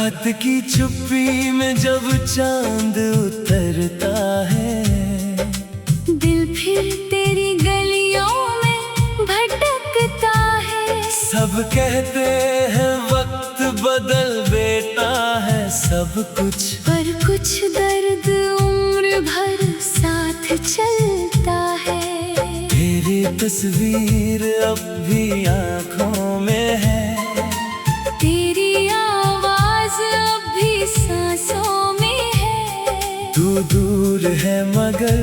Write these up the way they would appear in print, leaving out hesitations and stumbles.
रात की चुप्पी में जब चांद उतरता है, दिल फिर तेरी गलियों में भटकता है। सब कहते हैं वक्त बदल देता है सब कुछ, पर कुछ दर्द उम्र भर साथ चलता है। तेरी तस्वीर अब भी आँखों में है, तेरी आवाज अब भी सांसों में है। तू दूर है मगर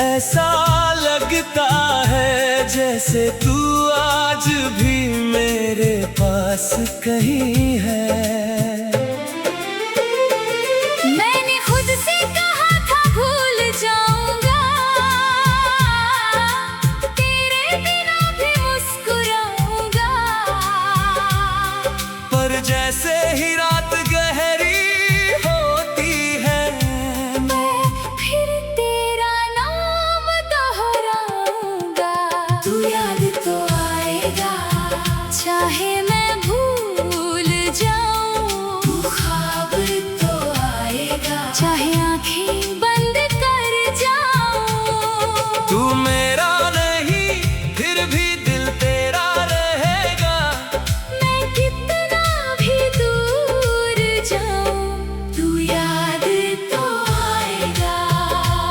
ऐसा लगता है जैसे तू आज भी मेरे पास कहीं है। मैंने खुद से कहा था भूल जाऊंगा, तेरे बिना भी मुस्कुराऊंगा। पर जैसे ही रात गहरी होती है, मैं फिर तेरा नाम दोहराऊंगा। तू याद तो आएगा, चाहे मैं भूल जाऊं। तू ख्वाब तो आएगा, चाहे आंखें बंद कर जाऊं। तू मेरा नहीं फिर भी दिल तेरा रहेगा। मैं कितना भी दूर जाऊं, तू याद तो आएगा।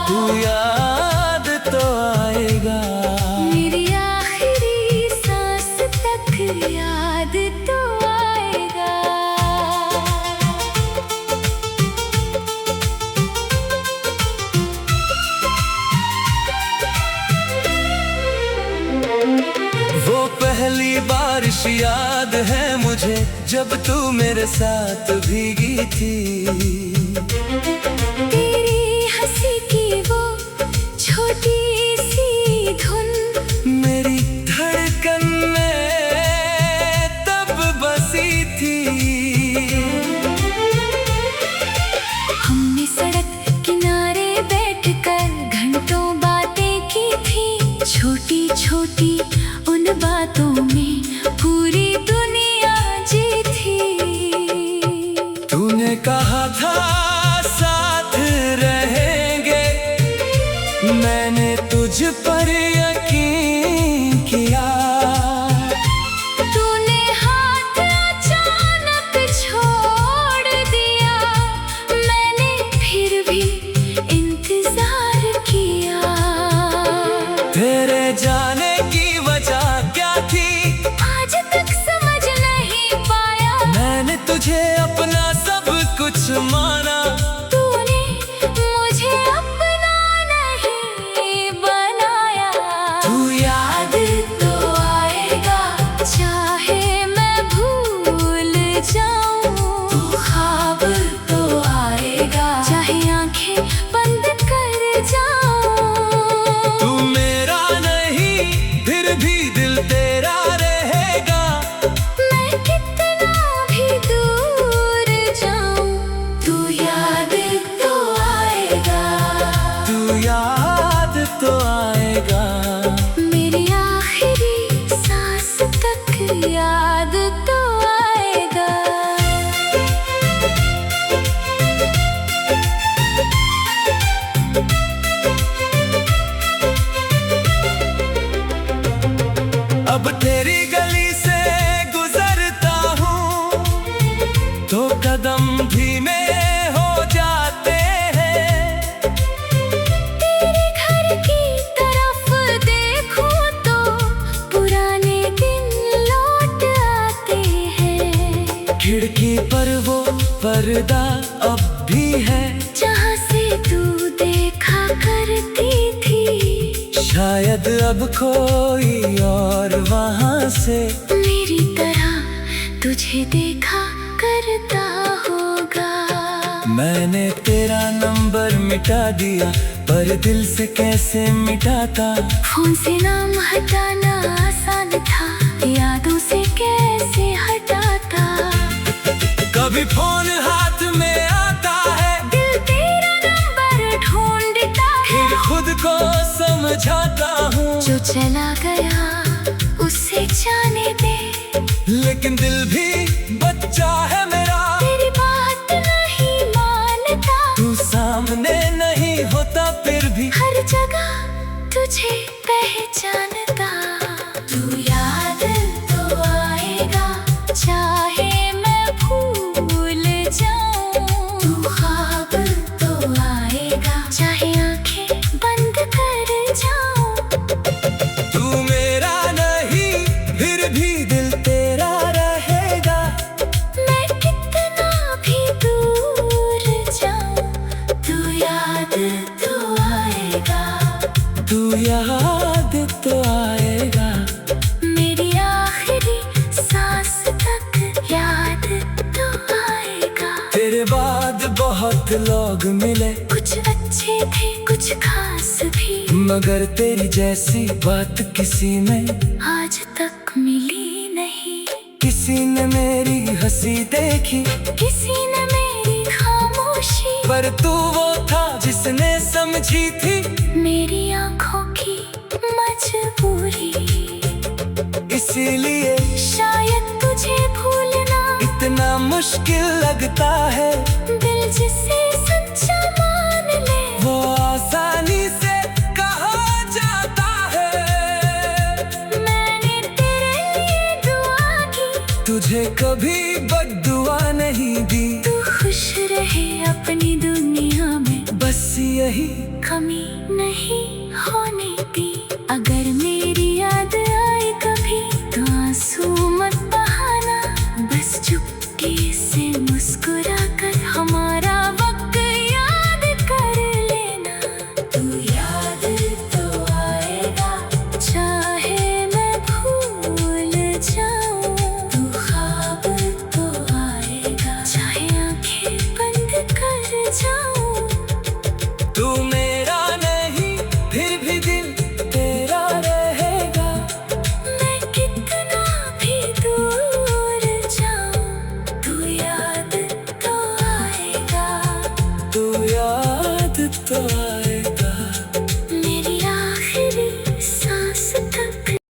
तू याद तो आएगा, मेरी आखिरी सांस तक याद तो आएगा। वो पहली बारिश याद है मुझे जब तू मेरे साथ भीगी थी। तेरी हंसी की वो छोटी सी धुन मेरी धड़कन में तब बसी थी। हमने सड़क किनारे बैठकर घंटों बातें की थी। छोटी छोटी उन बातों में पूरी दुनिया जी थी। तूने कहा था साथ रहेंगे, मैंने तुझ पर यकीन किया। तूने हाथ अचानक छोड़ दिया, मैंने फिर भी इंतजार किया। तेरे जाने की वजह क्या थी आज तक समझ नहीं पाया। मैंने तुझे अपना सब कुछ माना। तूने मुझे अपना नहीं बनाया। तू याद तो आएगा, चाहे मैं भूल जाऊं। तू ख्वाब तो आएगा, चाहे आंखें बंद कर जाऊं। तू मेरा नहीं फिर भी दिल तेरा रहेगा। मैं कितना भी दूर जाऊं, तू याद तो आएगा। तू याद तो आएगा, मेरी आखिरी सांस तक याद तो आएगा। अब तेरी गली से गुजरता हूँ तो कदम धीमे हो जाते हैं। तेरे घर की तरफ देखूं तो पुराने दिन लौट आते हैं। खिड़की पर वो पर्दा अब भी है जहाँ से तू देखा करती थी। शायद अब कोई और वहाँ से मेरी तरह तुझे देखा करता होगा। मैंने तेरा नंबर मिटा दिया, पर दिल से कैसे मिटाता। फोन से नाम हटाना आसान था, यादों से कैसे हटाता। कभी फोन हाथ में आता है, दिल तेरा नंबर ढूंढता है। फिर खुद को समझाता हूँ जो चला गया उसे जाने दे, लेकिन दिल भी बच्चा है मेरा। तेरी बात तुझे पहचानता। तू याद तो आएगा चाहे मैं भूल जाऊं। तू ख्वाब तो आएगा चाहे आंखें बंद कर जाऊं। तू मेरा नहीं फिर भी दिल तेरा रहेगा। मैं कितना भी दूर जाऊं तू याद तो आएगा। तू याद तो आएगा। मेरी आखिरी सांस तक याद तो आएगा। तेरे बाद बहुत लोग मिले, कुछ अच्छे थे कुछ खास भी, मगर तेरी जैसी बात किसी में आज तक मिली नहीं। किसी ने मेरी हंसी देखी, किसी ने मेरी खामोशी, पर तू वो था जिसने समझी थी मेरी आंखों की मजबूरी। इसीलिए शायद तुझे भूलना इतना मुश्किल लगता है। दिल जिसे सच्चा मान ले वो आसानी से कहा जाता है। मैंने तेरे लिए दुआ की, तुझे कभी बद्दुआ नहीं दी। तू खुश रहे अपनी दुनिया में, बस यही कमी नहीं